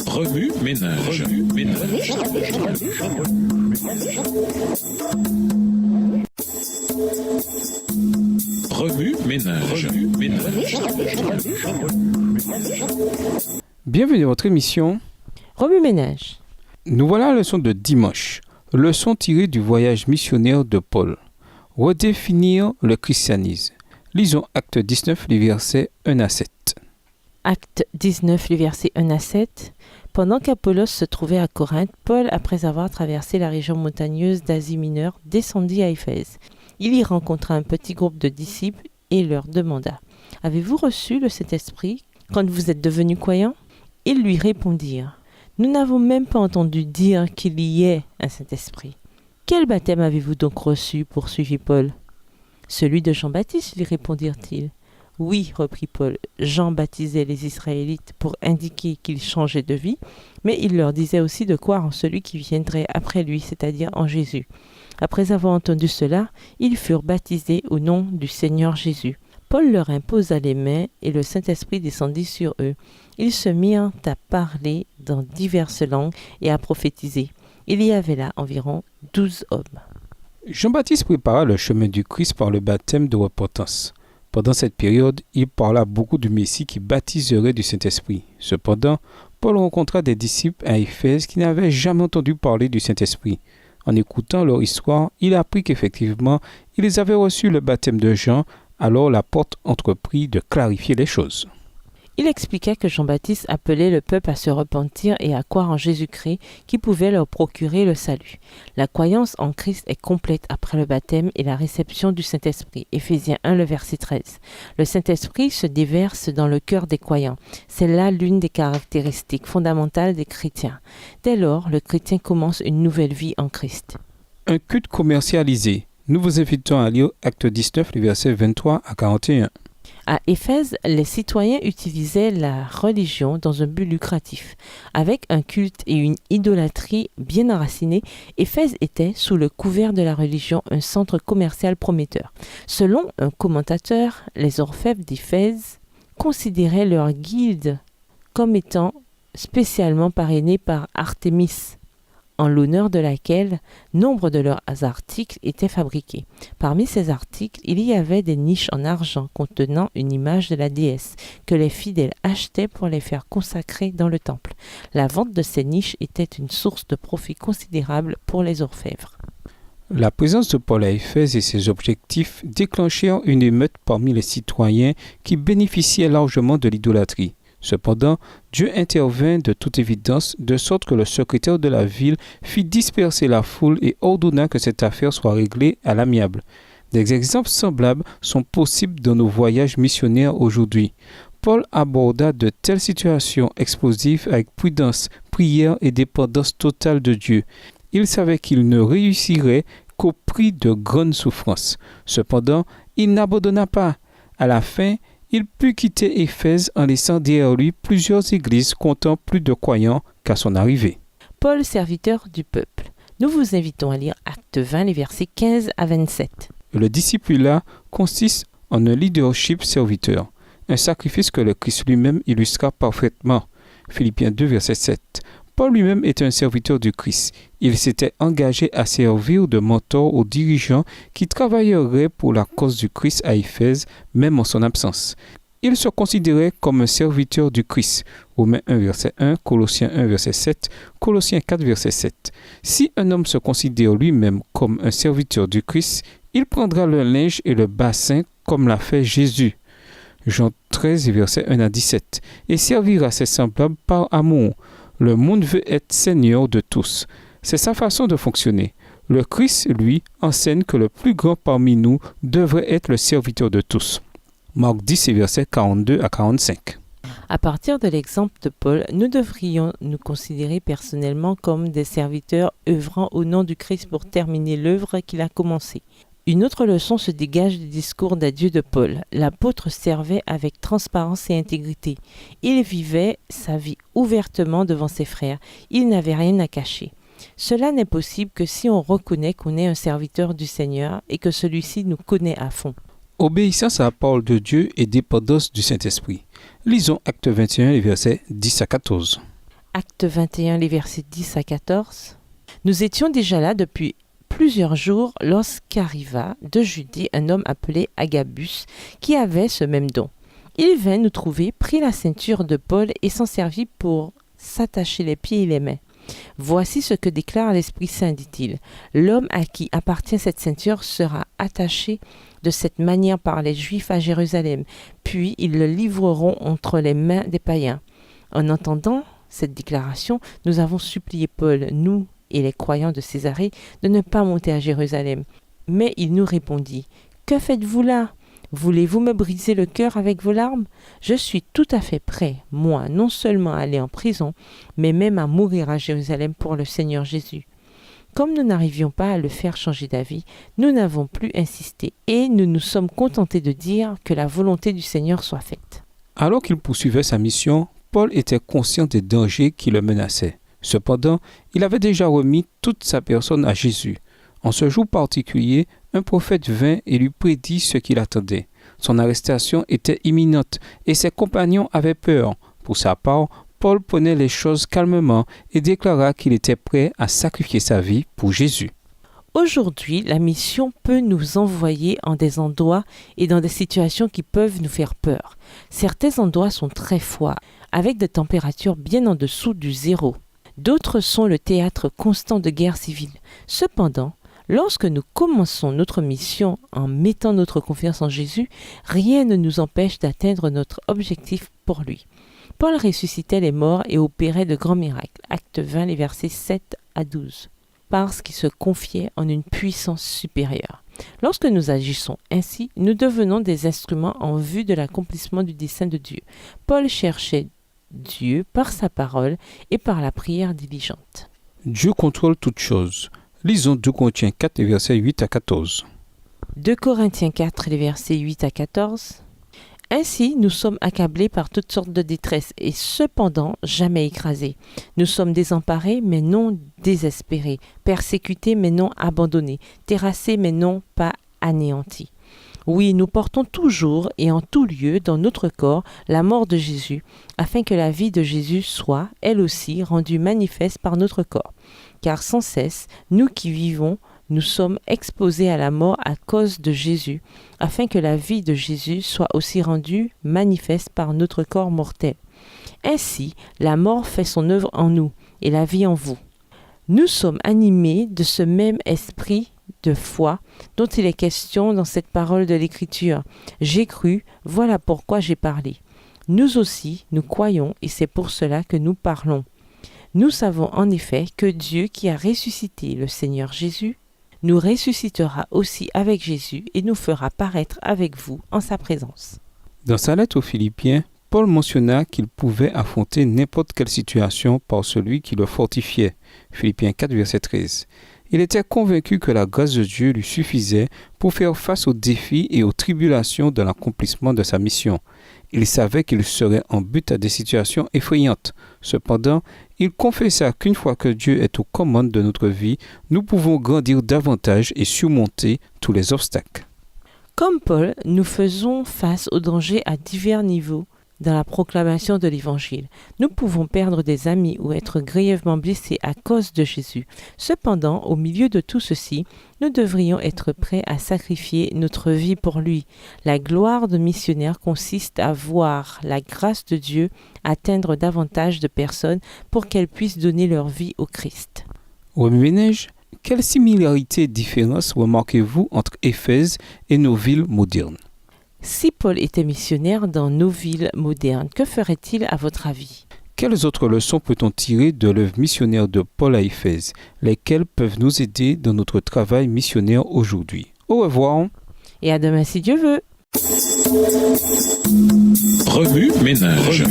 Remue ménage. Remue ménage. Bienvenue à votre émission Remue ménage. Nous voilà à la leçon de dimanche. Leçon tirée du voyage missionnaire de Paul. Redéfinir le christianisme. Lisons Acte 19, les versets 1 à 7. Acte 19, les versets 1 à 7. Pendant qu'Apollos se trouvait à Corinthe, Paul, après avoir traversé la région montagneuse d'Asie mineure, descendit à Éphèse. Il y rencontra un petit groupe de disciples et leur demanda « Avez-vous reçu le Saint-Esprit quand vous êtes devenus croyants ?» Ils lui répondirent « Nous n'avons même pas entendu dire qu'il y ait un Saint-Esprit. »« Quel baptême avez-vous donc reçu ?» poursuivit Paul. « Celui de Jean-Baptiste, lui répondirent-ils. » « Oui, reprit Paul, Jean baptisait les Israélites pour indiquer qu'ils changeaient de vie, mais il leur disait aussi de croire en celui qui viendrait après lui, c'est-à-dire en Jésus. Après avoir entendu cela, ils furent baptisés au nom du Seigneur Jésus. Paul leur imposa les mains et le Saint-Esprit descendit sur eux. Ils se mirent à parler dans diverses langues et à prophétiser. Il y avait là environ 12 hommes. Jean-Baptiste prépara le chemin du Christ par le baptême de repentance. Pendant cette période, il parla beaucoup du Messie qui baptiserait du Saint-Esprit. Cependant, Paul rencontra des disciples à Éphèse qui n'avaient jamais entendu parler du Saint-Esprit. En écoutant leur histoire, il apprit qu'effectivement, ils avaient reçu le baptême de Jean, alors l'apôtre entreprit de clarifier les choses. Il expliqua que Jean-Baptiste appelait le peuple à se repentir et à croire en Jésus-Christ qui pouvait leur procurer le salut. La croyance en Christ est complète après le baptême et la réception du Saint-Esprit. Éphésiens 1, le verset 13. Le Saint-Esprit se déverse dans le cœur des croyants. C'est là l'une des caractéristiques fondamentales des chrétiens. Dès lors, le chrétien commence une nouvelle vie en Christ. Un culte commercialisé. Nous vous invitons à lire Acte 19, les versets 23 à 41. À Éphèse, les citoyens utilisaient la religion dans un but lucratif. Avec un culte et une idolâtrie bien enracinés, Éphèse était, sous le couvert de la religion, un centre commercial prometteur. Selon un commentateur, les orfèvres d'Éphèse considéraient leur guilde comme étant spécialement parrainée par Artémis, en l'honneur de laquelle nombre de leurs articles étaient fabriqués. Parmi ces articles, il y avait des niches en argent contenant une image de la déesse que les fidèles achetaient pour les faire consacrer dans le temple. La vente de ces niches était une source de profit considérable pour les orfèvres. La présence de Paul à Éphèse et ses objectifs déclenchèrent une émeute parmi les citoyens qui bénéficiaient largement de l'idolâtrie. Cependant, Dieu intervint de toute évidence, de sorte que le secrétaire de la ville fit disperser la foule et ordonna que cette affaire soit réglée à l'amiable. Des exemples semblables sont possibles dans nos voyages missionnaires aujourd'hui. Paul aborda de telles situations explosives avec prudence, prière et dépendance totale de Dieu. Il savait qu'il ne réussirait qu'au prix de grandes souffrances. Cependant, il n'abandonna pas. À la fin, il put quitter Éphèse en laissant derrière lui plusieurs églises comptant plus de croyants qu'à son arrivée. Paul, serviteur du peuple. Nous vous invitons à lire Acte 20, les versets 15 à 27. Le discipulat consiste en un leadership serviteur, un sacrifice que le Christ lui-même illustra parfaitement. Philippiens 2, verset 7. Paul lui-même était un serviteur du Christ. Il s'était engagé à servir de mentor aux dirigeants qui travailleraient pour la cause du Christ à Éphèse, même en son absence. Il se considérait comme un serviteur du Christ. Romains 1, verset 1, Colossiens 1, verset 7, Colossiens 4, verset 7. Si un homme se considère lui-même comme un serviteur du Christ, il prendra le linge et le bassin comme l'a fait Jésus. Jean 13, verset 1 à 17. Et servira ses semblables par amour. Le monde veut être seigneur de tous. C'est sa façon de fonctionner. Le Christ, lui, enseigne que le plus grand parmi nous devrait être le serviteur de tous. Marc 10, versets 42 à 45. À partir de l'exemple de Paul, nous devrions nous considérer personnellement comme des serviteurs œuvrant au nom du Christ pour terminer l'œuvre qu'il a commencée. Une autre leçon se dégage du discours d'adieu de Paul. L'apôtre servait avec transparence et intégrité. Il vivait sa vie ouvertement devant ses frères. Il n'avait rien à cacher. Cela n'est possible que si on reconnaît qu'on est un serviteur du Seigneur et que celui-ci nous connaît à fond. Obéissance à la parole de Dieu et dépendance du Saint-Esprit. Lisons Acte 21, les versets 10 à 14. Acte 21, les versets 10 à 14. Nous étions déjà là depuis plusieurs jours lorsqu'arriva de Judée un homme appelé Agabus qui avait ce même don. Il vint nous trouver, prit la ceinture de Paul et s'en servit pour s'attacher les pieds et les mains. Voici ce que déclare l'Esprit Saint, dit-il. L'homme à qui appartient cette ceinture sera attaché de cette manière par les Juifs à Jérusalem, puis ils le livreront entre les mains des païens. En entendant cette déclaration, nous avons supplié Paul, nous et les croyants de Césarée, de ne pas monter à Jérusalem. Mais il nous répondit, « Que faites-vous là ? Voulez-vous me briser le cœur avec vos larmes ? Je suis tout à fait prêt, moi, non seulement à aller en prison, mais même à mourir à Jérusalem pour le Seigneur Jésus. » Comme nous n'arrivions pas à le faire changer d'avis, nous n'avons plus insisté et nous nous sommes contentés de dire que la volonté du Seigneur soit faite. Alors qu'il poursuivait sa mission, Paul était conscient des dangers qui le menaçaient. Cependant, il avait déjà remis toute sa personne à Jésus. En ce jour particulier, un prophète vint et lui prédit ce qu'il attendait. Son arrestation était imminente et ses compagnons avaient peur. Pour sa part, Paul prenait les choses calmement et déclara qu'il était prêt à sacrifier sa vie pour Jésus. Aujourd'hui, la mission peut nous envoyer en des endroits et dans des situations qui peuvent nous faire peur. Certains endroits sont très froids, avec des températures bien en dessous du zéro. D'autres sont le théâtre constant de guerre civile. Cependant, lorsque nous commençons notre mission en mettant notre confiance en Jésus, rien ne nous empêche d'atteindre notre objectif pour lui. Paul ressuscitait les morts et opérait de grands miracles. Acte 20, les versets 7 à 12. Parce qu'il se confiait en une puissance supérieure. Lorsque nous agissons ainsi, nous devenons des instruments en vue de l'accomplissement du dessein de Dieu. Paul cherchait Dieu par sa parole et par la prière diligente. Dieu contrôle toutes choses. Lisons 2 Corinthiens 4, les versets 8 à 14. 2 Corinthiens 4, les versets 8 à 14. Ainsi, nous sommes accablés par toutes sortes de détresse et cependant jamais écrasés. Nous sommes désemparés mais non désespérés, persécutés mais non abandonnés, terrassés mais non pas anéantis. Oui, nous portons toujours et en tout lieu dans notre corps la mort de Jésus, afin que la vie de Jésus soit, elle aussi, rendue manifeste par notre corps. Car sans cesse, nous qui vivons, nous sommes exposés à la mort à cause de Jésus, afin que la vie de Jésus soit aussi rendue manifeste par notre corps mortel. Ainsi, la mort fait son œuvre en nous et la vie en vous. Nous sommes animés de ce même esprit de foi dont il est question dans cette parole de l'Écriture. J'ai cru, voilà pourquoi j'ai parlé. Nous aussi, nous croyons et c'est pour cela que nous parlons. Nous savons en effet que Dieu qui a ressuscité le Seigneur Jésus nous ressuscitera aussi avec Jésus et nous fera paraître avec vous en sa présence. Dans sa lettre aux Philippiens, Paul mentionna qu'il pouvait affronter n'importe quelle situation par celui qui le fortifiait. Philippiens 4, verset 13. Il était convaincu que la grâce de Dieu lui suffisait pour faire face aux défis et aux tribulations de l'accomplissement de sa mission. Il savait qu'il serait en but à des situations effrayantes. Cependant, il confessa qu'une fois que Dieu est aux commandes de notre vie, nous pouvons grandir davantage et surmonter tous les obstacles. Comme Paul, nous faisons face aux dangers à divers niveaux dans la proclamation de l'Évangile. Nous pouvons perdre des amis ou être grièvement blessés à cause de Jésus. Cependant, au milieu de tout ceci, nous devrions être prêts à sacrifier notre vie pour lui. La gloire de missionnaire consiste à voir la grâce de Dieu atteindre davantage de personnes pour qu'elles puissent donner leur vie au Christ. Remue-Ménage, quelles similarités et différences remarquez-vous entre Éphèse et nos villes modernes? Si Paul était missionnaire dans nos villes modernes, que ferait-il à votre avis? Quelles autres leçons peut-on tirer de l'œuvre missionnaire de Paul à Éphèse, lesquelles peuvent nous aider dans notre travail missionnaire aujourd'hui? Au revoir. Et à demain si Dieu veut. Remue-Ménage.